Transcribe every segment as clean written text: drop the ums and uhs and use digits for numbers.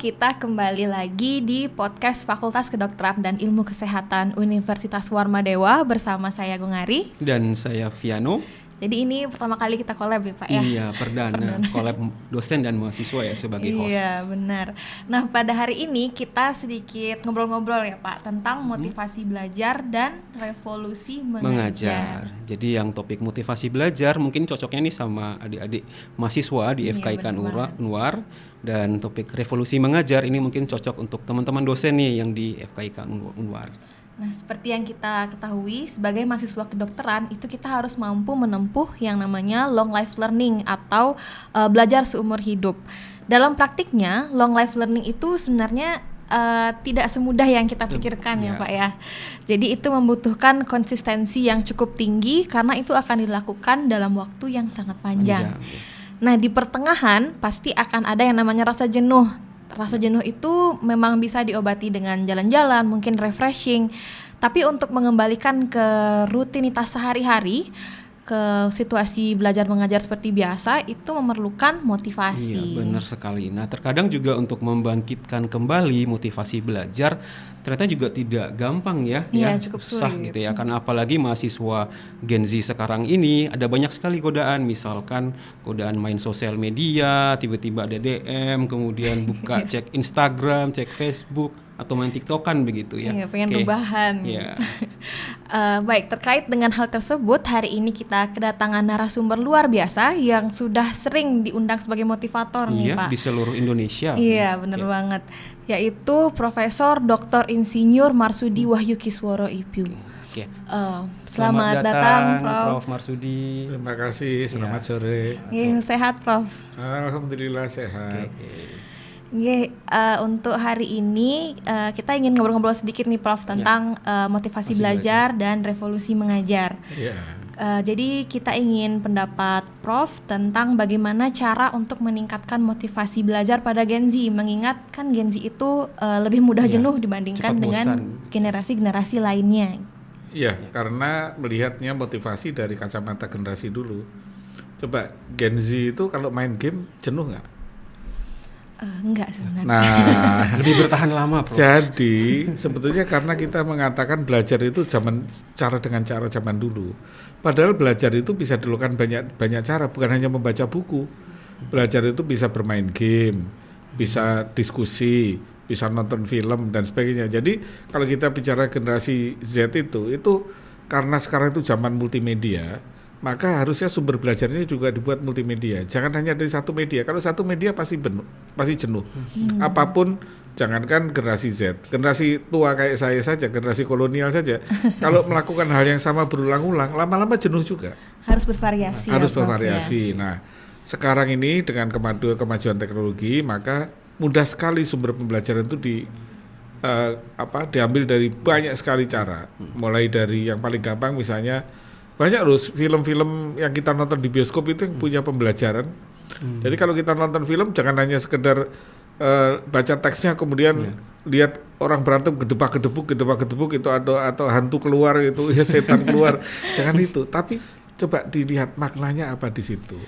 kita kembali lagi di podcast Fakultas Kedokteran dan Ilmu Kesehatan Universitas Warmadewa bersama saya Gungari dan saya Viano. Jadi ini pertama kali kita collab ya Pak ya? Iya, perdana. Collab dosen dan mahasiswa ya sebagai host. Iya, benar. Nah, pada hari ini kita sedikit ngobrol-ngobrol ya Pak tentang motivasi belajar dan revolusi mengajar. Jadi yang topik motivasi belajar mungkin cocoknya nih sama adik-adik mahasiswa di FKIK Unwar, dan topik revolusi mengajar ini mungkin cocok untuk teman-teman dosen nih yang di FKIK Unwar. Nah, seperti yang kita ketahui, sebagai mahasiswa kedokteran itu kita harus mampu menempuh yang namanya long life learning atau belajar seumur hidup. Dalam praktiknya, long life learning itu sebenarnya tidak semudah yang kita pikirkan ya Pak ya. Jadi itu membutuhkan konsistensi yang cukup tinggi karena itu akan dilakukan dalam waktu yang sangat panjang. Nah, di pertengahan pasti akan ada yang namanya rasa jenuh. Rasa jenuh itu memang bisa diobati dengan jalan-jalan, mungkin refreshing. Tapi untuk mengembalikan ke rutinitas sehari-hari, ke situasi belajar mengajar seperti biasa, itu memerlukan motivasi. Iya, benar sekali. Nah, terkadang juga untuk membangkitkan kembali motivasi belajar, ternyata juga tidak gampang ya. Iya, cukup susah sulit. gitu ya. Karena apalagi mahasiswa Gen Z sekarang ini ada banyak sekali godaan, misalkan godaan main sosial media, tiba-tiba ada DM, kemudian buka cek Instagram, cek Facebook, atau main TikTokan begitu ya. Iya, pengen rebahan. Iya. Baik, terkait dengan hal tersebut, hari ini kita kedatangan narasumber luar biasa yang sudah sering diundang sebagai motivator nih Pak. Di seluruh Indonesia. Iya, benar banget. Yaitu Profesor Dr. Insinyur Marsudi Wahyu Kisworo IPU. Oke. Selamat datang Prof Marsudi. Terima kasih, selamat sore. Sehat Prof? Alhamdulillah sehat. Untuk hari ini kita ingin ngobrol-ngobrol sedikit nih Prof tentang motivasi belajar dan revolusi mengajar. Jadi kita ingin pendapat Prof tentang bagaimana cara untuk meningkatkan motivasi belajar pada Gen Z, mengingat kan Gen Z itu lebih mudah jenuh dibandingkan dengan generasi-generasi lainnya. Iya, karena melihatnya motivasi dari kacamata generasi dulu. Coba Gen Z itu kalau main game jenuh nggak? Enggak sebenarnya. Nah, lebih bertahan lama, Prof. Jadi sebetulnya karena kita mengatakan belajar itu dengan cara zaman dulu. Padahal belajar itu bisa dilakukan banyak cara, bukan hanya membaca buku. Belajar itu bisa bermain game, bisa diskusi, bisa nonton film dan sebagainya. Jadi kalau kita bicara generasi Z itu karena sekarang itu zaman multimedia, maka harusnya sumber belajarnya juga dibuat multimedia. Jangan hanya dari satu media. Kalau satu media pasti jenuh. Apapun, jangankan generasi Z, generasi tua kayak saya saja, generasi kolonial saja. Kalau melakukan hal yang sama berulang-ulang, lama-lama jenuh juga. Harus bervariasi. Harus bervariasi. Nah, sekarang ini dengan kemajuan teknologi, maka mudah sekali sumber pembelajaran itu diambil dari banyak sekali cara. Mulai dari yang paling gampang misalnya, banyak loh film-film yang kita nonton di bioskop itu yang punya pembelajaran. Jadi kalau kita nonton film jangan hanya sekedar baca teksnya kemudian lihat orang berantem gedebak-gedebuk itu atau hantu keluar itu ya setan keluar. Jangan itu, tapi coba dilihat maknanya apa di situ.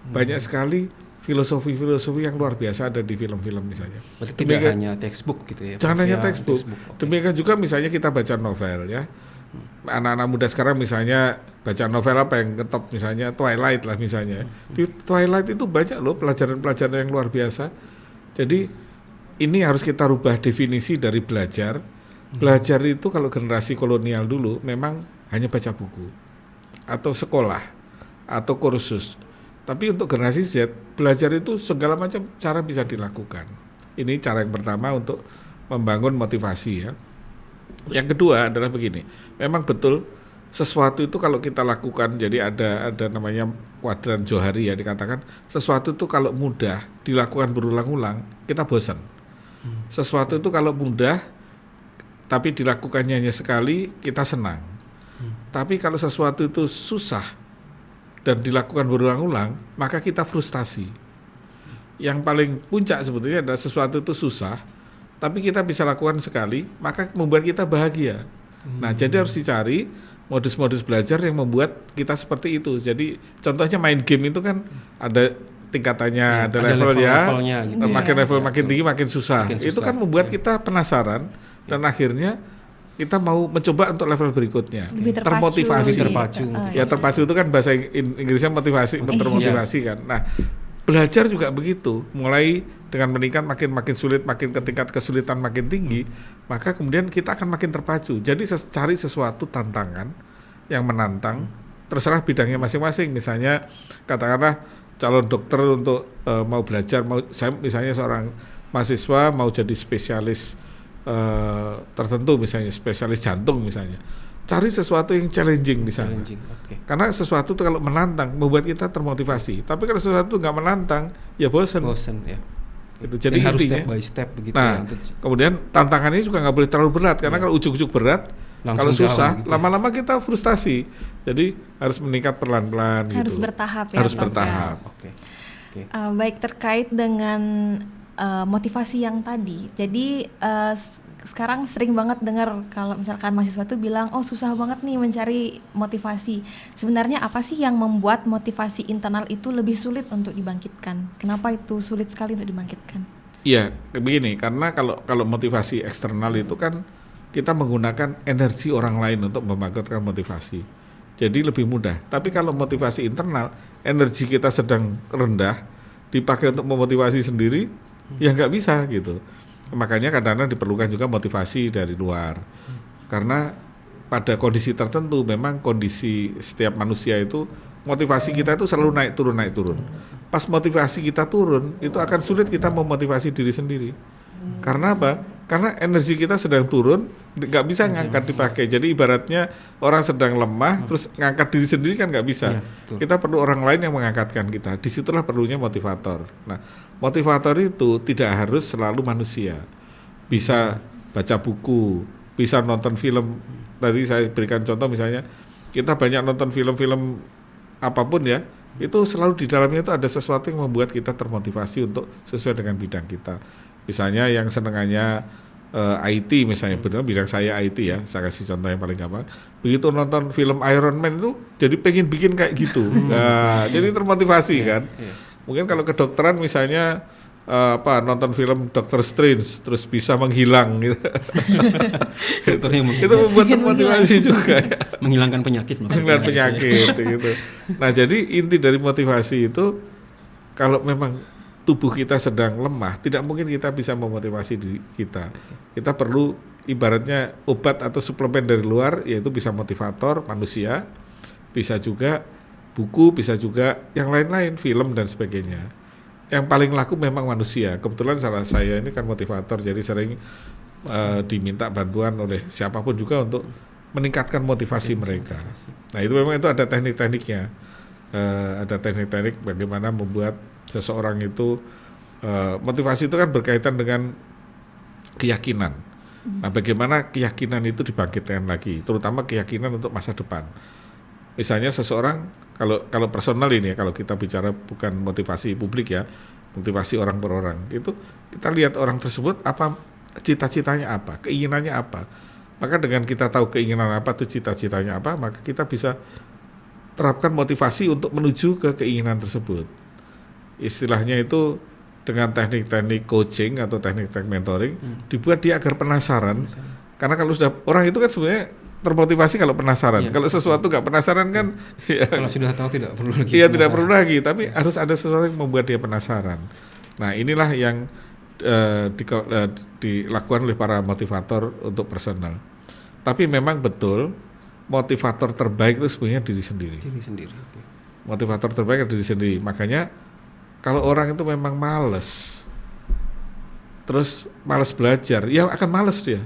Banyak sekali filosofi yang luar biasa ada di film-film misalnya. Berarti tidak hanya textbook gitu ya. Jangan hanya textbook. Demikian juga misalnya kita baca novel ya. Anak-anak muda sekarang misalnya baca novel apa yang ngetop, misalnya Twilight lah misalnya. Di Twilight itu banyak loh pelajaran-pelajaran yang luar biasa. Jadi ini harus kita rubah definisi dari belajar. Belajar itu kalau generasi kolonial dulu memang hanya baca buku atau sekolah atau kursus. Tapi untuk generasi Z, belajar itu segala macam cara bisa dilakukan. Ini cara yang pertama untuk membangun motivasi ya. Yang kedua adalah begini, memang betul sesuatu itu kalau kita lakukan, jadi ada namanya kuadran Johari ya, dikatakan sesuatu itu kalau mudah dilakukan berulang-ulang kita bosan. Sesuatu itu kalau mudah tapi dilakukannya hanya sekali kita senang. Tapi kalau sesuatu itu susah dan dilakukan berulang-ulang maka kita frustasi. Yang paling puncak sebetulnya adalah sesuatu itu susah tapi kita bisa lakukan sekali, maka membuat kita bahagia. Nah, jadi harus dicari modus-modus belajar yang membuat kita seperti itu. Jadi contohnya main game itu kan ada tingkatannya, ada Ada levelnya, levelnya gitu. makin Iya. level makin tinggi makin susah. Makin Itu susah, kan membuat ya. kita penasaran dan akhirnya kita mau mencoba untuk level berikutnya. Lebih terpacu. Termotivasi. Lebih terpacu. Ya terpacu itu kan bahasa Inggrisnya motivasi, termotivasi kan. Nah, belajar juga begitu, mulai dengan meningkat makin sulit, makin ke tingkat kesulitan makin tinggi, maka kemudian kita akan makin terpacu. Jadi cari sesuatu tantangan yang menantang, terserah bidangnya masing-masing. Misalnya katakanlah calon dokter untuk mau belajar, saya misalnya seorang mahasiswa mau jadi spesialis tertentu, misalnya spesialis jantung misalnya. Cari sesuatu yang challenging di sana. Karena sesuatu itu kalau menantang membuat kita termotivasi. Tapi kalau sesuatu nggak menantang, ya bosan. Ya. Itu jadi harus intinya. step by step begitu Nah, ya. kemudian tantangannya juga nggak boleh terlalu berat karena kalau ujuk-ujuk berat, Langsung kalau susah, down gitu. lama-lama kita frustasi. Jadi harus meningkat pelan-pelan. Harus gitu. bertahap ya. Harus Prof, ya. bertahap. Oke. Baik, terkait dengan motivasi yang tadi. Jadi sekarang sering banget dengar kalau misalkan mahasiswa tuh bilang, oh susah banget nih mencari motivasi. Sebenarnya apa sih yang membuat motivasi internal itu lebih sulit untuk dibangkitkan? Kenapa itu sulit sekali untuk dibangkitkan? Iya, begini, karena kalau motivasi eksternal itu kan kita menggunakan energi orang lain untuk membangkitkan motivasi. Jadi lebih mudah. Tapi kalau motivasi internal, energi kita sedang rendah, dipakai untuk memotivasi sendiri, ya nggak bisa gitu. Makanya kadang-kadang diperlukan juga motivasi dari luar. Karena pada kondisi tertentu memang kondisi setiap manusia itu motivasi kita itu selalu naik turun. Pas motivasi kita turun, itu akan sulit kita memotivasi diri sendiri. Karena apa? Karena energi kita sedang turun, nggak bisa ngangkat dipakai. Jadi ibaratnya orang sedang lemah, terus ngangkat diri sendiri kan nggak bisa. Ya, betul. Kita perlu orang lain yang mengangkatkan kita. Disitulah perlunya motivator. Nah, motivator itu tidak harus selalu manusia. Bisa baca buku, bisa nonton film. Tadi saya berikan contoh misalnya, kita banyak nonton film-film apapun ya, itu selalu di dalamnya itu ada sesuatu yang membuat kita termotivasi untuk sesuai dengan bidang kita. Misalnya yang senengannya IT misalnya, benar bidang saya IT ya, saya kasih contoh yang paling gampang. Begitu nonton film Iron Man itu jadi pengen bikin kayak gitu. Nah, jadi termotivasi kan. Mungkin kalau kedokteran misalnya nonton film Doctor Strange terus bisa menghilang gitu. Itu membuat termotivasi juga ya. Menghilangkan penyakit maksudnya. Menghilangkan penyakit gitu. Nah, jadi inti dari motivasi itu kalau memang tubuh kita sedang lemah, tidak mungkin kita bisa memotivasi diri kita. Kita perlu ibaratnya obat atau suplemen dari luar, yaitu bisa motivator manusia, bisa juga buku, bisa juga yang lain-lain, film dan sebagainya. Yang paling laku memang manusia. Kebetulan saya ini kan motivator, jadi sering diminta bantuan oleh siapapun juga untuk meningkatkan motivasi mereka. Nah, itu memang itu ada teknik-tekniknya. Ada teknik-teknik bagaimana membuat seseorang itu motivasi itu kan berkaitan dengan keyakinan. Nah, bagaimana keyakinan itu dibangkitkan lagi, terutama keyakinan untuk masa depan. Misalnya seseorang kalau personal ini ya, kalau kita bicara bukan motivasi publik ya, motivasi orang per orang, itu kita lihat orang tersebut apa cita-citanya apa, keinginannya apa. Maka dengan kita tahu keinginan apa tuh cita-citanya apa, maka kita bisa terapkan motivasi untuk menuju ke keinginan tersebut. Istilahnya itu dengan teknik-teknik coaching atau teknik-teknik mentoring dibuat dia agar penasaran. Karena kalau sudah orang itu kan sebenarnya termotivasi kalau penasaran. Kalau sesuatu nggak penasaran kan ya, kalau sudah tahu tidak perlu lagi. Iya, tidak perlu lagi, tapi harus ada sesuatu yang membuat dia penasaran. Nah, inilah yang dilakukan oleh para motivator untuk personal. Tapi memang betul motivator terbaik itu sebenarnya diri sendiri. Motivator terbaik adalah diri sendiri. Makanya kalau orang itu memang malas, terus malas belajar, ya akan malas dia.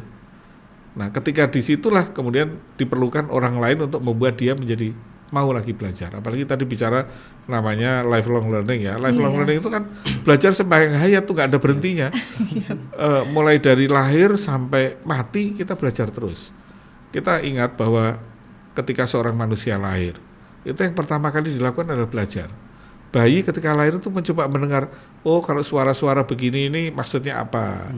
Nah, ketika disitulah kemudian diperlukan orang lain untuk membuat dia menjadi mau lagi belajar. Apalagi tadi bicara namanya lifelong learning ya. Lifelong learning itu kan belajar sepanjang hayat tuh nggak ada berhentinya. Mulai dari lahir sampai mati kita belajar terus. Kita ingat bahwa ketika seorang manusia lahir, itu yang pertama kali dilakukan adalah belajar. Bayi ketika lahir itu mencoba mendengar, oh kalau suara-suara begini ini maksudnya apa?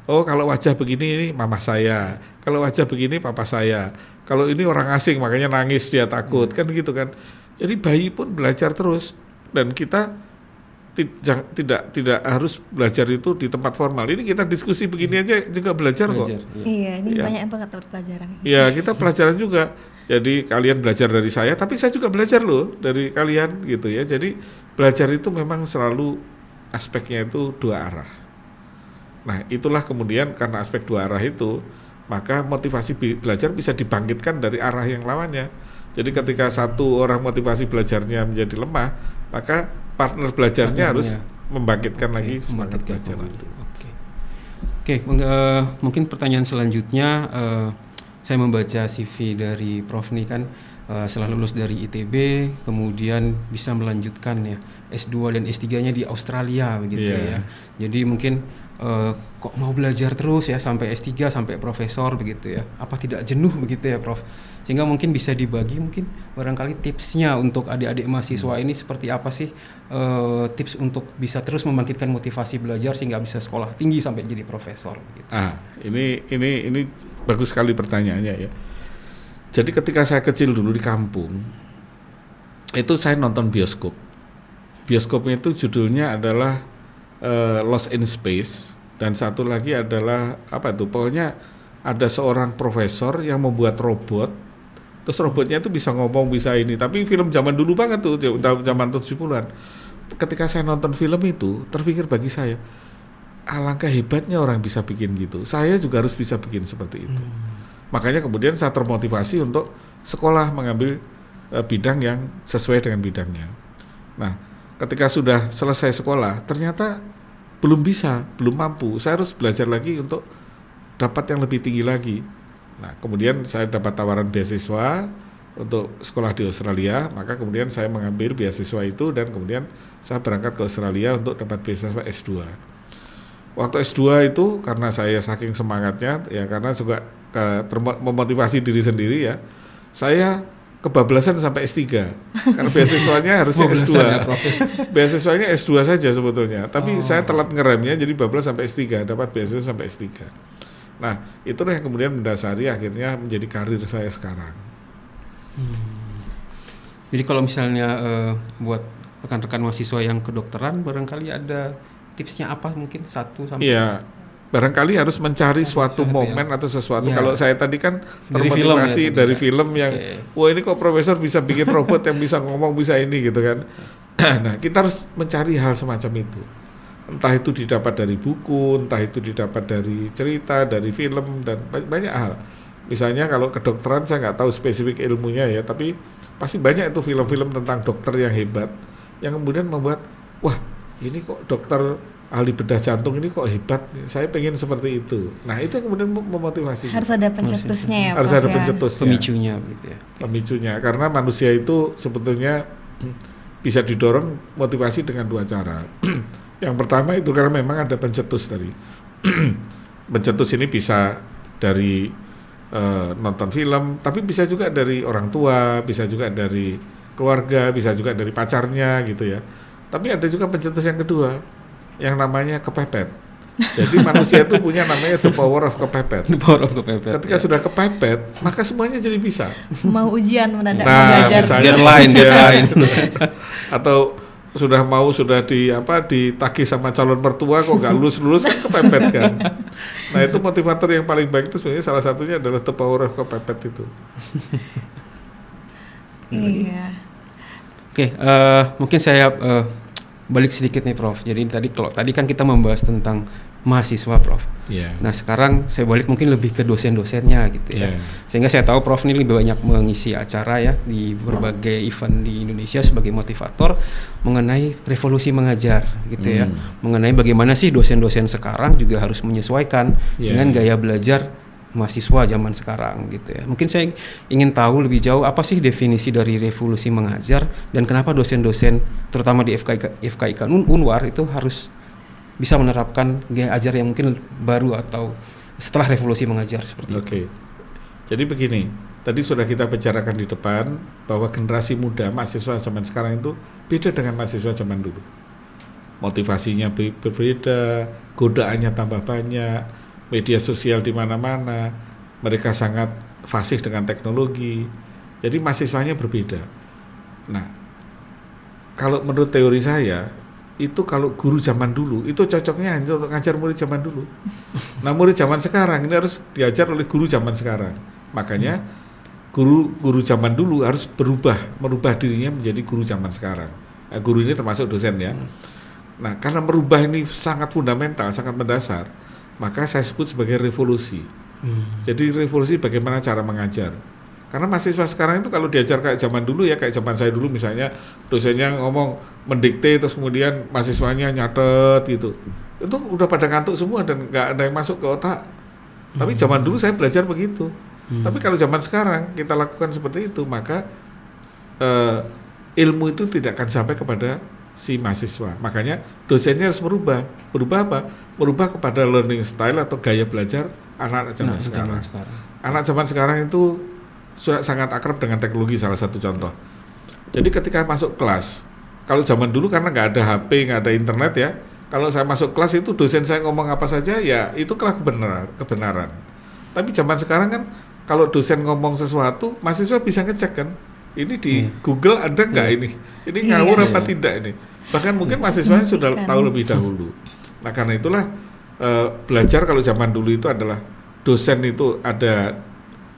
Oh kalau wajah begini ini mama saya, kalau wajah begini papa saya, kalau ini orang asing makanya nangis dia takut, kan gitu kan. Jadi bayi pun belajar terus dan kita tidak harus belajar itu di tempat formal. Ini kita diskusi begini aja juga belajar kok. Iya, ini Ya. banyak banget pelajaran. Ya, kita pelajaran juga. Jadi kalian belajar dari saya, tapi saya juga belajar loh dari kalian gitu ya. Jadi belajar itu memang selalu aspeknya itu dua arah. Nah, itulah kemudian karena aspek dua arah itu, maka motivasi belajar bisa dibangkitkan dari arah yang lawannya. Jadi ketika satu orang motivasi belajarnya menjadi lemah, maka partner belajarnya harus membangkitkan lagi semangat belajar itu. Mungkin pertanyaan selanjutnya, saya membaca CV dari Prof nih kan setelah lulus dari ITB, kemudian bisa melanjutkan ya S2 dan S3-nya di Australia begitu ya. Jadi mungkin kok mau belajar terus ya sampai S3 sampai profesor begitu ya. Apa tidak jenuh begitu ya Prof? Sehingga mungkin bisa dibagi mungkin barangkali tipsnya untuk adik-adik mahasiswa ini seperti apa sih tips untuk bisa terus membangkitkan motivasi belajar sehingga bisa sekolah tinggi sampai jadi profesor begitu. Ini bagus sekali pertanyaannya ya. Jadi ketika saya kecil dulu di kampung, itu saya nonton bioskop. Bioskopnya itu judulnya adalah Lost in Space, dan satu lagi adalah apa itu? Pokoknya ada seorang profesor yang membuat robot, terus robotnya itu bisa ngomong, bisa ini. Tapi film zaman dulu banget tuh, zaman 70-an. Ketika saya nonton film itu, terpikir bagi saya, alangkah hebatnya orang bisa bikin gitu. Saya juga harus bisa bikin seperti itu. Makanya kemudian saya termotivasi untuk sekolah mengambil bidang yang sesuai dengan bidangnya. Nah, ketika sudah selesai sekolah, ternyata belum mampu. Saya harus belajar lagi untuk dapat yang lebih tinggi lagi. Nah, kemudian saya dapat tawaran beasiswa untuk sekolah di Australia, maka kemudian saya mengambil beasiswa itu dan kemudian saya berangkat ke Australia untuk dapat beasiswa S2. Waktu S2 itu karena saya saking semangatnya, ya karena juga memotivasi diri sendiri ya, saya kebablasan sampai S3 karena beasiswanya harusnya S2 ya, beasiswanya S2 saja sebetulnya, tapi saya telat ngeremnya jadi bablas sampai S3, dapat beasiswa sampai S3. Nah, itulah yang kemudian mendasari akhirnya menjadi karir saya sekarang. Jadi kalau misalnya buat rekan-rekan mahasiswa yang kedokteran, barangkali ada tipsnya apa mungkin 1 sampai? Iya, barangkali harus mencari suatu momen atau sesuatu. Ya. Kalau saya tadi kan termotivasi dari film yang, wah ini kok profesor bisa bikin robot yang bisa ngomong, bisa ini gitu kan. Nah, kita harus mencari hal semacam itu. Entah itu didapat dari buku, entah itu didapat dari cerita, dari film, dan banyak hal. Misalnya kalau kedokteran saya nggak tahu spesifik ilmunya ya, tapi pasti banyak itu film-film tentang dokter yang hebat, yang kemudian membuat, wah ini kok dokter ahli bedah jantung ini kok hebat, saya pengen seperti itu. Nah itu kemudian memotivasi. Harus ada pencetusnya ya. Harus ada pencetusnya. Pemicunya gitu ya. Pemicunya, karena manusia itu sebetulnya bisa didorong motivasi dengan 2 cara. Yang pertama itu karena memang ada pencetus tadi. Pencetus ini bisa dari nonton film, tapi bisa juga dari orang tua, bisa juga dari keluarga, bisa juga dari pacarnya gitu ya. Tapi ada juga pencetus yang kedua, yang namanya kepepet. Jadi manusia itu punya namanya the power of kepepet. The power of kepepet. Ketika sudah kepepet, maka semuanya jadi bisa. Mau ujian mendadak belajar. Deadline. Atau sudah ditagih sama calon mertua kok nggak lulus kan kepepet kan. Nah itu motivator yang paling baik itu sebenarnya salah satunya adalah the power of kepepet itu. Iya. Oke, mungkin saya balik sedikit nih Prof. Jadi tadi kan kita membahas tentang mahasiswa Prof. Yeah. Nah sekarang saya balik mungkin lebih ke dosen-dosennya gitu ya. Sehingga saya tahu Prof ini lebih banyak mengisi acara ya di berbagai event di Indonesia sebagai motivator mengenai revolusi mengajar gitu ya. Mengenai bagaimana sih dosen-dosen sekarang juga harus menyesuaikan dengan gaya belajar mahasiswa zaman sekarang gitu ya. Mungkin saya ingin tahu lebih jauh apa sih definisi dari revolusi mengajar dan kenapa dosen-dosen terutama di FKIK Unwar itu harus bisa menerapkan gaya ajar yang mungkin baru atau setelah revolusi mengajar seperti itu. Oke. Jadi begini, tadi sudah kita bicarakan di depan bahwa generasi muda mahasiswa zaman sekarang itu beda dengan mahasiswa zaman dulu. Motivasinya berbeda, godaannya tambah banyak, media sosial di mana-mana, mereka sangat fasih dengan teknologi, jadi mahasiswanya berbeda. Nah, kalau menurut teori saya, itu kalau guru zaman dulu itu cocoknya hanya untuk ngajar murid zaman dulu. Nah murid zaman sekarang ini harus diajar oleh guru zaman sekarang. Makanya guru zaman dulu harus merubah dirinya menjadi guru zaman sekarang. Nah, guru ini termasuk dosen ya. Nah karena merubah ini sangat fundamental, sangat mendasar, maka saya sebut sebagai revolusi. Jadi revolusi bagaimana cara mengajar. Karena mahasiswa sekarang itu kalau diajar kayak zaman dulu ya, kayak zaman saya dulu misalnya dosennya ngomong mendikte terus kemudian mahasiswanya nyatet gitu, itu udah pada ngantuk semua dan nggak ada yang masuk ke otak. Tapi zaman dulu saya belajar begitu. Tapi kalau zaman sekarang kita lakukan seperti itu, maka ilmu itu tidak akan sampai kepada si mahasiswa. Makanya dosennya harus berubah apa? Berubah kepada learning style atau gaya belajar anak-anak zaman sekarang. Anak zaman sekarang itu sudah sangat akrab dengan teknologi, salah satu contoh. Jadi ketika masuk kelas, kalau zaman dulu karena nggak ada HP, nggak ada internet ya, kalau saya masuk kelas itu dosen saya ngomong apa saja ya itulah kebenaran. Tapi zaman sekarang kan kalau dosen ngomong sesuatu, mahasiswa bisa ngecek kan, ini di Google ada nggak ini ngawur apa tidak ini. Bahkan mungkin mahasiswanya sudah tahu lebih dahulu. Nah karena itulah belajar kalau zaman dulu itu adalah dosen itu ada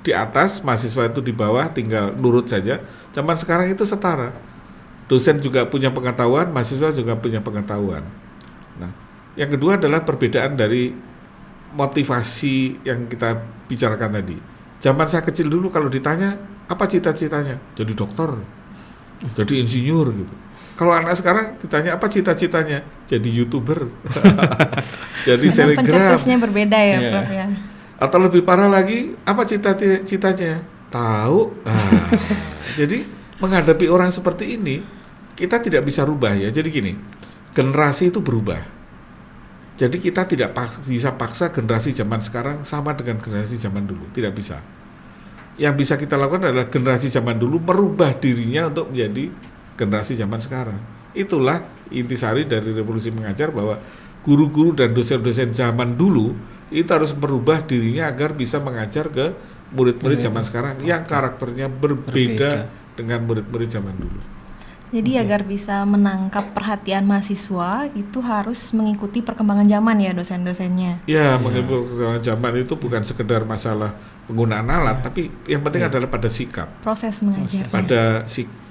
di atas, mahasiswa itu di bawah, tinggal nurut saja. Zaman sekarang itu setara. Dosen juga punya pengetahuan, mahasiswa juga punya pengetahuan. Nah, yang kedua adalah perbedaan dari motivasi yang kita bicarakan tadi. Zaman saya kecil dulu kalau ditanya, apa cita-citanya? Jadi dokter, jadi insinyur gitu. Kalau anak sekarang ditanya apa cita-citanya? Jadi YouTuber, jadi selebgram. Pencetusnya berbeda ya, Prof ya. Atau lebih parah lagi, apa cita-citanya? Tahu. Jadi menghadapi orang seperti ini, kita tidak bisa rubah ya. Jadi gini, generasi itu berubah. Jadi kita tidak bisa paksa generasi zaman sekarang sama dengan generasi zaman dulu. Tidak bisa. Yang bisa kita lakukan adalah generasi zaman dulu merubah dirinya untuk menjadi generasi zaman sekarang. Itulah intisari dari revolusi mengajar, bahwa guru-guru dan dosen-dosen zaman dulu itu harus merubah dirinya agar bisa mengajar ke murid-murid zaman sekarang yang karakternya berbeda dengan murid-murid zaman dulu. Jadi agar bisa menangkap perhatian mahasiswa itu harus mengikuti perkembangan zaman ya dosen-dosennya. Ya, mengikuti perkembangan zaman itu bukan sekedar masalah penggunaan alat, tapi yang penting adalah pada sikap. Proses mengajarnya.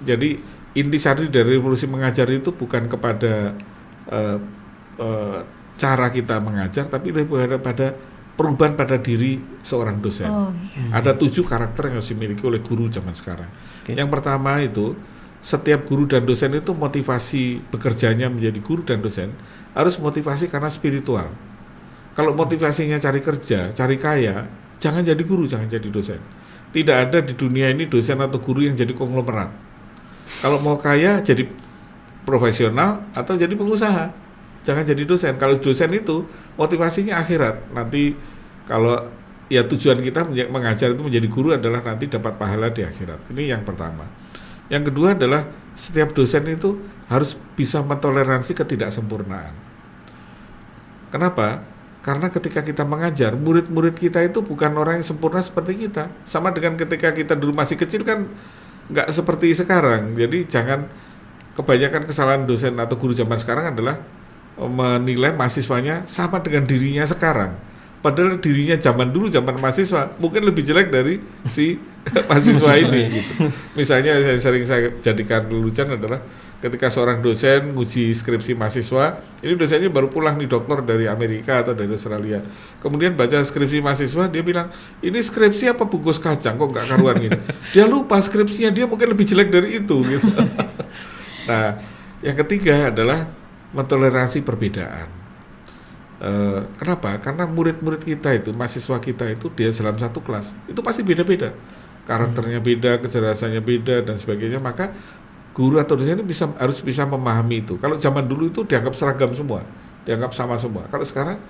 Jadi intisari dari revolusi mengajar itu bukan kepada cara kita mengajar, tapi lebih pada perubahan pada diri seorang dosen. Ada 7 karakter yang harus dimiliki oleh guru zaman sekarang. Yang pertama itu, setiap guru dan dosen itu motivasi bekerjanya menjadi guru dan dosen harus motivasi karena spiritual. Kalau motivasinya cari kerja, cari kaya, jangan jadi guru, jangan jadi dosen. Tidak ada di dunia ini dosen atau guru yang jadi konglomerat. Kalau mau kaya, jadi profesional atau jadi pengusaha. Jangan jadi dosen. Kalau dosen itu motivasinya akhirat. Nanti kalau ya tujuan kita mengajar itu menjadi guru adalah nanti dapat pahala di akhirat. Ini yang pertama. Yang kedua adalah setiap dosen itu harus bisa mentoleransi ketidaksempurnaan. Kenapa? Karena ketika kita mengajar, murid-murid kita itu bukan orang yang sempurna seperti kita. Sama dengan ketika kita dulu masih kecil kan nggak seperti sekarang. Jadi jangan, kebanyakan kesalahan dosen atau guru zaman sekarang adalah menilai mahasiswanya sama dengan dirinya sekarang. Padahal dirinya zaman dulu, zaman mahasiswa mungkin lebih jelek dari si mahasiswa ini gitu. Misalnya saya jadikan lelucon adalah ketika seorang dosen nguji skripsi mahasiswa, ini dosennya baru pulang nih, dokter dari Amerika atau dari Australia. Kemudian baca skripsi mahasiswa, dia bilang, "Ini skripsi apa bungkus kacang kok nggak karuan gitu." Dia lupa skripsinya dia mungkin lebih jelek dari itu gitu. Nah, yang ketiga adalah mentoleransi perbedaan. Kenapa? Karena murid-murid kita itu, mahasiswa kita itu, dia dalam satu kelas itu pasti beda-beda, karakternya beda, kecerdasannya beda dan sebagainya. Maka guru atau dosen ini harus bisa memahami itu. Kalau zaman dulu itu dianggap seragam semua, dianggap sama semua. Kalau sekarang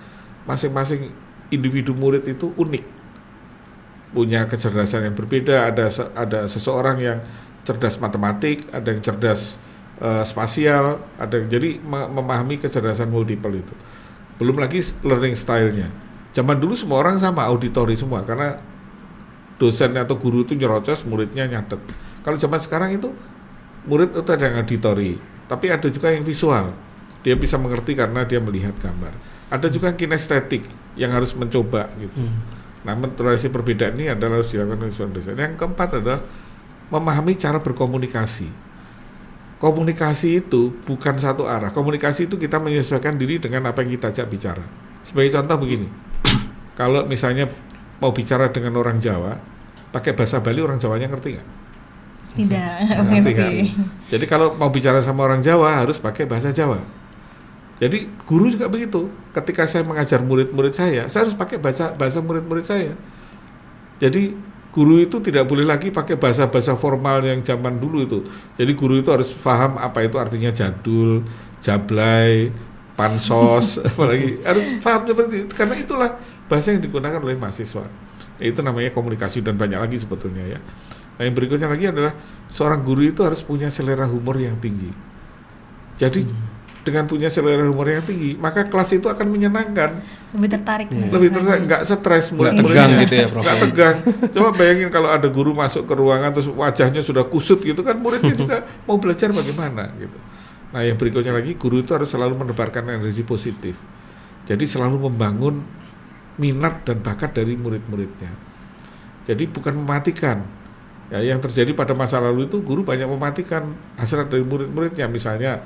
masing-masing individu murid itu unik, punya kecerdasan yang berbeda. Ada seseorang yang cerdas matematik, ada yang cerdas spasial, ada jadi memahami kecerdasan multiple itu. Belum lagi learning style-nya. Zaman dulu semua orang sama, auditori semua, karena dosen atau guru itu nyerocos, muridnya nyatet. Kalau zaman sekarang itu murid itu ada yang auditori, tapi ada juga yang visual. Dia bisa mengerti karena dia melihat gambar. Ada juga kinestetik yang harus mencoba gitu. Nah, toleransi perbedaan ini adalah harus dilakukan oleh seorang dosen. Yang keempat adalah memahami cara berkomunikasi. Komunikasi itu bukan satu arah. Komunikasi itu kita menyesuaikan diri dengan apa yang kita ajak bicara. Sebagai contoh begini, kalau misalnya mau bicara dengan orang Jawa, pakai bahasa Bali, orang Jawanya ngerti nggak? Tidak Ngerti kan? mengerti. Jadi kalau mau bicara sama orang Jawa harus pakai bahasa Jawa. Jadi guru juga begitu. Ketika saya mengajar murid-murid saya harus pakai bahasa murid-murid saya. Jadi guru itu tidak boleh lagi pakai bahasa formal yang zaman dulu itu. Jadi guru itu harus paham apa itu artinya jadul, jablay, pansos, apalagi harus paham seperti itu. Karena itulah bahasa yang digunakan oleh mahasiswa. Itu namanya komunikasi dan banyak lagi sebetulnya ya. Nah, yang berikutnya lagi adalah seorang guru itu harus punya selera humor yang tinggi. Jadi dengan punya selera humor yang tinggi, maka kelas itu akan menyenangkan. Lebih tertarik. Lebih tertarik, nggak stres, Nggak tegang gitu ya, Prof. Nggak tegang. Coba bayangin kalau ada guru masuk ke ruangan terus wajahnya sudah kusut gitu kan, muridnya juga mau belajar bagaimana gitu. Nah, yang berikutnya lagi, guru itu harus selalu menebarkan energi positif. Jadi selalu membangun minat dan bakat dari murid-muridnya. Jadi bukan mematikan. Ya, yang terjadi pada masa lalu itu guru banyak mematikan hasrat dari murid-muridnya. Misalnya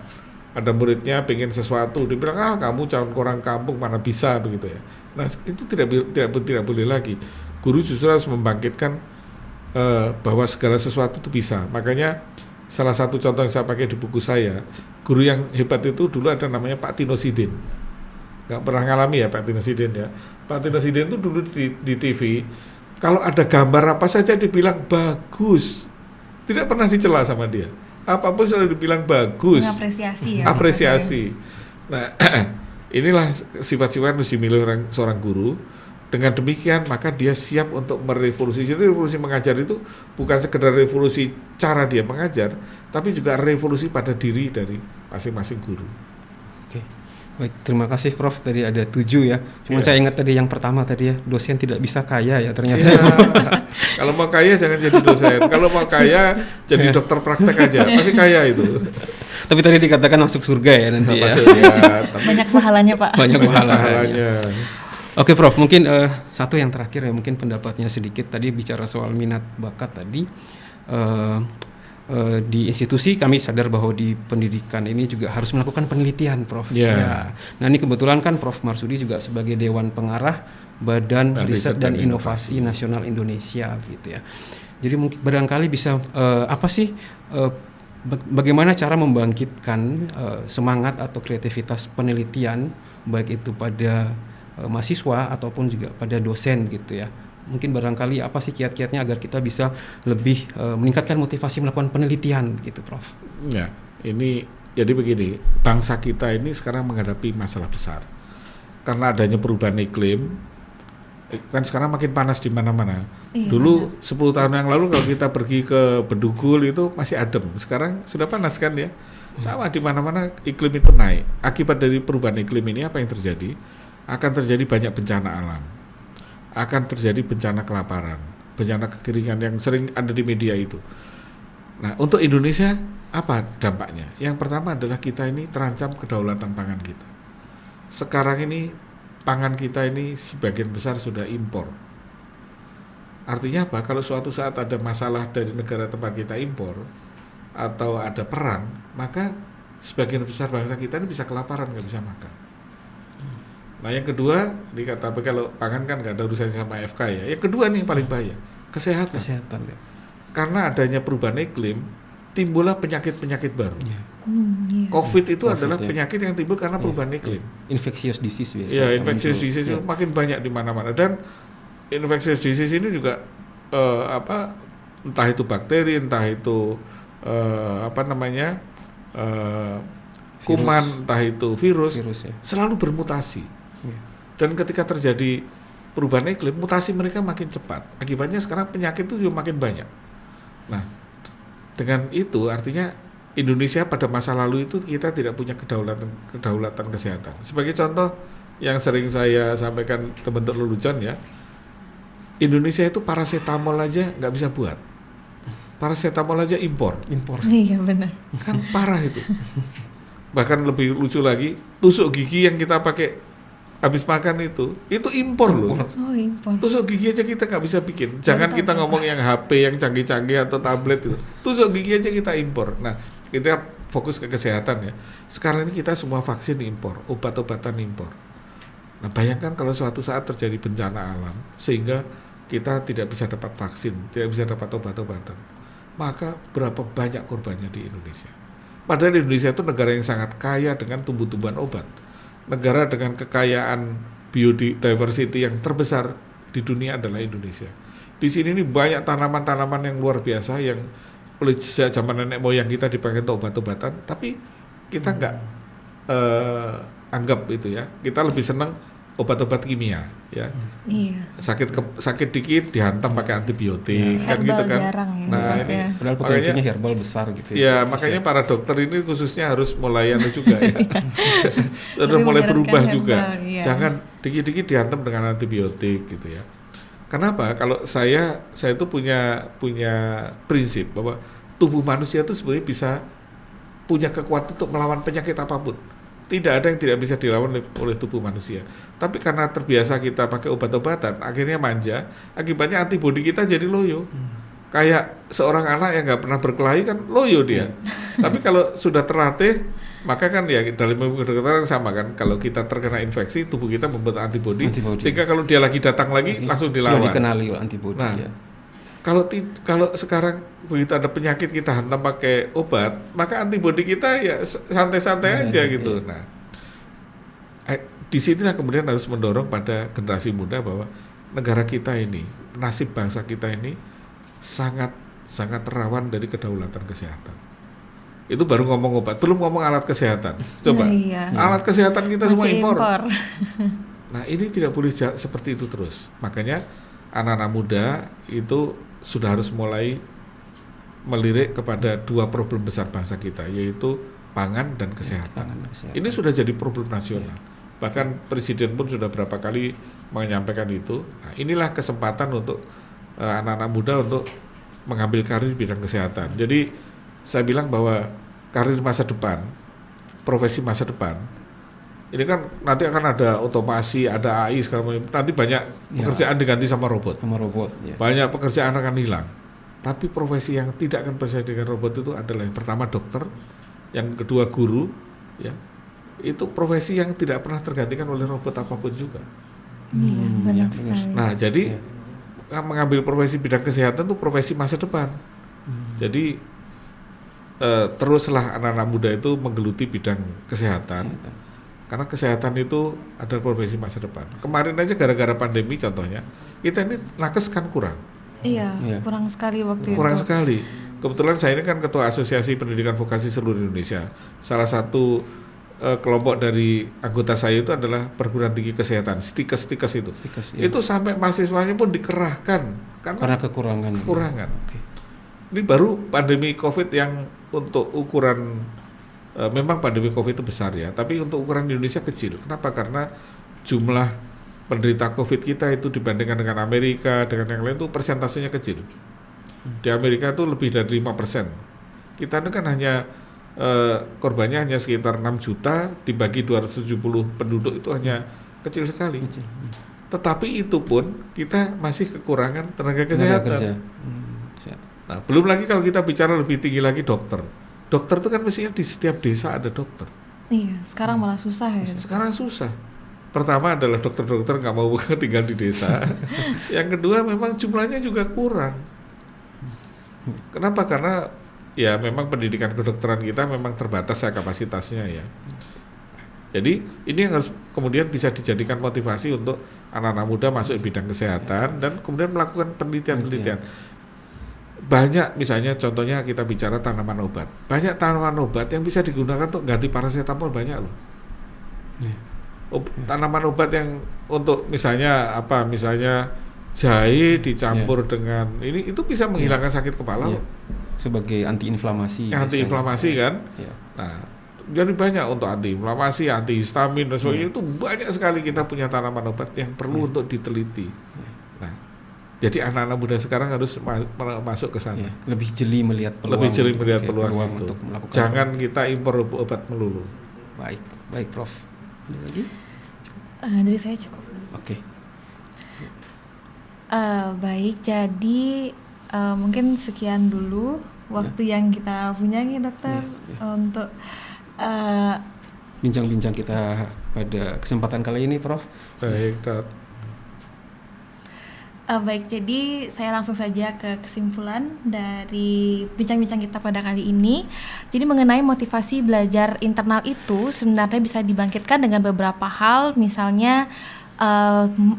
ada muridnya pengen sesuatu, dia bilang kamu calon orang kampung mana bisa begitu ya. Nah, itu tidak boleh lagi. Guru justru harus membangkitkan bahwa segala sesuatu itu bisa. Makanya salah satu contoh yang saya pakai di buku saya, guru yang hebat itu dulu ada namanya Pak Tino Sidin. Nggak pernah ngalami ya Pak Tino Sidin ya. Pak Tino Sidin itu dulu di TV, kalau ada gambar apa saja dibilang bagus, tidak pernah dicela sama dia. Apapun selalu dibilang bagus. Mengapresiasi ya. Apresiasi. Nah, inilah sifat-sifat yang harus dimiliki seorang guru. Dengan demikian maka dia siap untuk merevolusi. Jadi revolusi mengajar itu bukan sekedar revolusi cara dia mengajar, tapi juga revolusi pada diri dari masing-masing guru. Oke. Baik, terima kasih Prof. Tadi ada 7 ya. Cuman saya ingat tadi yang pertama tadi ya, dosen tidak bisa kaya ya ternyata. Kalau mau kaya jangan jadi dosen. Kalau mau kaya jadi dokter praktek aja. Pasti kaya itu. Tapi tadi dikatakan masuk surga ya nanti ya. Tapi Banyak pahalanya Pak. Banyak pahalanya. pahalanya. Oke Prof, mungkin satu yang terakhir ya, mungkin pendapatnya sedikit. Tadi bicara soal minat bakat tadi. Di institusi kami sadar bahwa di pendidikan ini juga harus melakukan penelitian, Prof. Yeah. Ya. Nah, ini kebetulan kan Prof Marsudi juga sebagai Dewan Pengarah Badan Riset dan Inovasi Nasional Indonesia, gitu ya. Jadi mungkin barangkali bisa bagaimana cara membangkitkan semangat atau kreativitas penelitian baik itu pada mahasiswa ataupun juga pada dosen, gitu ya. Mungkin barangkali apa sih kiat-kiatnya agar kita bisa lebih meningkatkan motivasi melakukan penelitian gitu, Prof? Ya, ini jadi begini, bangsa kita ini sekarang menghadapi masalah besar karena adanya perubahan iklim. Kan sekarang makin panas di mana-mana. Iya, Dulu 10 tahun yang lalu kalau kita pergi ke Bedugul itu masih adem. Sekarang sudah panas kan ya. Sama di mana-mana iklim itu naik. Akibat dari perubahan iklim ini apa yang terjadi? Akan terjadi banyak bencana alam. Akan terjadi bencana kelaparan, bencana kekeringan yang sering ada di media itu. Nah, untuk Indonesia apa dampaknya? Yang pertama adalah kita ini terancam kedaulatan pangan kita. Sekarang ini pangan kita ini sebagian besar sudah impor. Artinya apa? Kalau suatu saat ada masalah dari negara tempat kita impor atau ada perang, maka sebagian besar bangsa kita ini bisa kelaparan, nggak bisa makan. Nah, yang kedua, dikatakan kalau pangan kan nggak ada urusannya sama FK ya. Yang kedua nih yang paling bahaya, kesehatan. Kesehatan ya. Karena adanya perubahan iklim, timbullah penyakit-penyakit baru. Ya. Iya. COVID itu COVID adalah ya. penyakit yang timbul karena perubahan iklim. Infectious disease biasanya. Iya, infectious disease itu makin banyak di mana-mana, dan infectious disease ini juga entah itu bakteri, entah itu kuman, entah itu virus ya. selalu bermutasi. Ya. Dan ketika terjadi perubahan iklim, mutasi mereka makin cepat. Akibatnya sekarang penyakit itu juga makin banyak. Nah, dengan itu artinya Indonesia pada masa lalu itu kita tidak punya kedaulatan kesehatan. Sebagai contoh yang sering saya sampaikan ke bentuk lelucon ya, Indonesia itu paracetamol aja nggak bisa buat. Paracetamol aja impor. Impor. Iya benar. Kan parah itu. Bahkan lebih lucu lagi, tusuk gigi yang kita pakai habis makan itu impor loh. Oh, impor. Tusuk gigi aja kita nggak bisa bikin. Jangan kita ngomong yang HP yang canggih-canggih atau tablet itu. Tusuk gigi aja kita impor. Nah, kita fokus ke kesehatan ya. Sekarang ini kita semua vaksin impor, obat-obatan impor. Nah, bayangkan kalau suatu saat terjadi bencana alam sehingga kita tidak bisa dapat vaksin, tidak bisa dapat obat-obatan. Maka berapa banyak korbannya di Indonesia. Padahal Indonesia itu negara yang sangat kaya dengan tumbuh-tumbuhan obat. Negara dengan kekayaan biodiversity yang terbesar di dunia adalah Indonesia. Di sini ini banyak tanaman-tanaman yang luar biasa yang oleh sejak zaman nenek moyang kita dipakai untuk obat-obatan, tapi kita nggak anggap itu ya. Kita lebih senang obat-obat kimia ya. Iya. Sakit dikit dihantam pakai antibiotik kan gitu kan. Jarang ya. Nah, ini padahal potensinya herbal besar gitu ya. Makanya para dokter ini khususnya harus mulai juga ya. Udah mulai berubah juga. Iya. Jangan dikit-dikit dihantam dengan antibiotik gitu ya. Kenapa? Kalau saya itu punya prinsip bahwa tubuh manusia itu sebenarnya bisa punya kekuatan untuk melawan penyakit apapun. Tidak ada yang tidak bisa dilawan oleh tubuh manusia. Tapi karena terbiasa kita pakai obat-obatan, akhirnya manja, akibatnya antibodi kita jadi loyo. Kayak seorang anak yang nggak pernah berkelahi kan loyo dia. Tapi kalau sudah terlatih, maka kan ya dalam ilmu kedokteran sama kan. Kalau kita terkena infeksi, tubuh kita membuat antibodi. Sehingga kalau dia lagi datang lagi, langsung dilawan. Sudah dikenali antibodi. Nah, ya. Kalau sekarang begitu ada penyakit kita hantam pakai obat, maka antibodi kita ya santai-santai aja gitu. Nah, di sinilah kemudian harus mendorong pada generasi muda bahwa negara kita ini, nasib bangsa kita ini sangat rawan dari kedaulatan kesehatan. Itu baru ngomong obat, belum ngomong alat kesehatan. Coba, alat kesehatan kita semua impor. Nah, ini tidak boleh seperti itu terus. Makanya anak-anak muda itu sudah harus mulai melirik kepada dua problem besar bangsa kita, yaitu pangan dan kesehatan. Ini sudah jadi problem nasional. Bahkan Presiden pun sudah berapa kali menyampaikan itu. Nah, inilah kesempatan untuk anak-anak muda untuk mengambil karir di bidang kesehatan. Jadi saya bilang bahwa karir masa depan, profesi masa depan, ini kan nanti akan ada otomasi, ada AI sekarang, nanti banyak pekerjaan diganti sama robot. Ya. Banyak pekerjaan akan hilang. Tapi profesi yang tidak akan bisa dengan robot itu adalah yang pertama dokter, yang kedua guru, ya. Itu profesi yang tidak pernah tergantikan oleh robot apapun juga. Banyak sekali. Nah, jadi mengambil profesi bidang kesehatan itu profesi masa depan. Jadi teruslah anak-anak muda itu menggeluti bidang kesehatan. Karena kesehatan itu adalah profesi masa depan. Kemarin aja gara-gara pandemi contohnya, kita ini nakes kan kurang. Iya, kurang sekali waktu itu. Kurang sekali. Kebetulan saya ini kan ketua Asosiasi Pendidikan Vokasi seluruh Indonesia. Salah satu kelompok dari anggota saya itu adalah perguruan tinggi kesehatan, stikes itu. Itu sampai mahasiswanya pun dikerahkan karena kekurangan. Okay. Ini baru pandemi COVID yang untuk ukuran memang pandemi COVID itu besar ya, tapi untuk ukuran Indonesia kecil. Kenapa? Karena jumlah penderita COVID kita itu dibandingkan dengan Amerika, dengan yang lain itu persentasenya kecil. Di Amerika itu lebih dari 5%. Kita ini kan hanya korbannya hanya sekitar 6 juta dibagi 270 penduduk, itu hanya kecil sekali. Tetapi itu pun kita masih kekurangan tenaga kesehatan. Nah, belum lagi kalau kita bicara lebih tinggi lagi dokter. Dokter itu kan mestinya di setiap desa ada dokter. Iya, sekarang malah susah ya. Sekarang susah. Pertama adalah dokter-dokter nggak mau tinggal di desa. Yang kedua memang jumlahnya juga kurang. Kenapa? Karena ya memang pendidikan kedokteran kita memang terbatas ya kapasitasnya ya. Jadi ini yang harus kemudian bisa dijadikan motivasi untuk anak-anak muda masuk di bidang kesehatan dan kemudian melakukan penelitian-penelitian. Banyak misalnya contohnya kita bicara tanaman obat. Banyak tanaman obat yang bisa digunakan untuk ganti paracetamol, banyak loh. Tanaman obat yang untuk misalnya apa? Misalnya jahe dicampur dengan ini itu bisa menghilangkan sakit kepala loh. Sebagai antiinflamasi. Antiinflamasi kan. Nah, jadi banyak untuk antiinflamasi, antihistamin dan sebagainya itu banyak sekali kita punya tanaman obat yang perlu untuk diteliti. Nah, jadi anak-anak muda sekarang harus masuk ke sana. Lebih jeli melihat peluang. Peluang itu. Jangan kita impor obat melulu. Baik Prof. Ada lagi? Dari saya cukup. Oke. Baik, jadi mungkin sekian dulu waktu yang kita punya nih dokter untuk Bincang-bincang kita pada kesempatan kali ini, Prof. Baik, Dok. Baik, jadi saya langsung saja ke kesimpulan dari bincang-bincang kita pada kali ini. Jadi mengenai motivasi belajar internal itu sebenarnya bisa dibangkitkan dengan beberapa hal, misalnya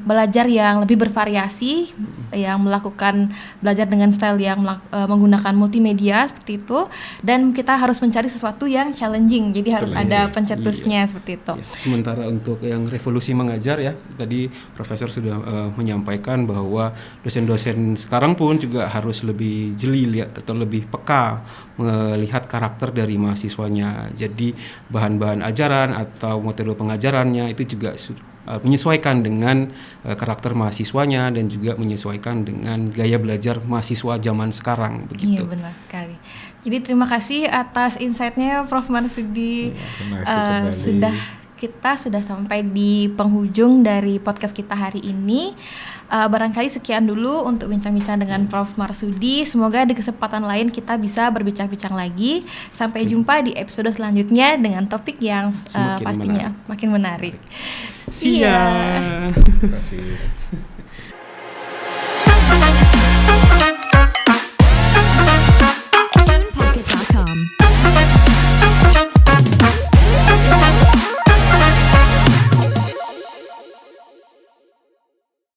belajar yang lebih bervariasi, yang melakukan belajar dengan style yang menggunakan multimedia seperti itu, dan kita harus mencari sesuatu yang challenging, jadi harus ada pencetusnya seperti itu. Sementara untuk yang revolusi mengajar ya, tadi Profesor sudah menyampaikan bahwa dosen-dosen sekarang pun juga harus lebih jeli lihat atau lebih peka melihat karakter dari mahasiswanya. Jadi bahan-bahan ajaran atau metode pengajarannya itu juga menyesuaikan dengan karakter mahasiswanya dan juga menyesuaikan dengan gaya belajar mahasiswa zaman sekarang begitu. Iya, benar sekali. Jadi terima kasih atas insight-nya Prof. Marsudi. Kita sudah sampai di penghujung dari podcast kita hari ini. Barangkali sekian dulu untuk bincang-bincang dengan Prof. Marsudi. Semoga di kesempatan lain kita bisa berbincang-bincang lagi. Sampai jumpa di episode selanjutnya dengan topik yang pastinya makin menarik. See ya. Terima kasih.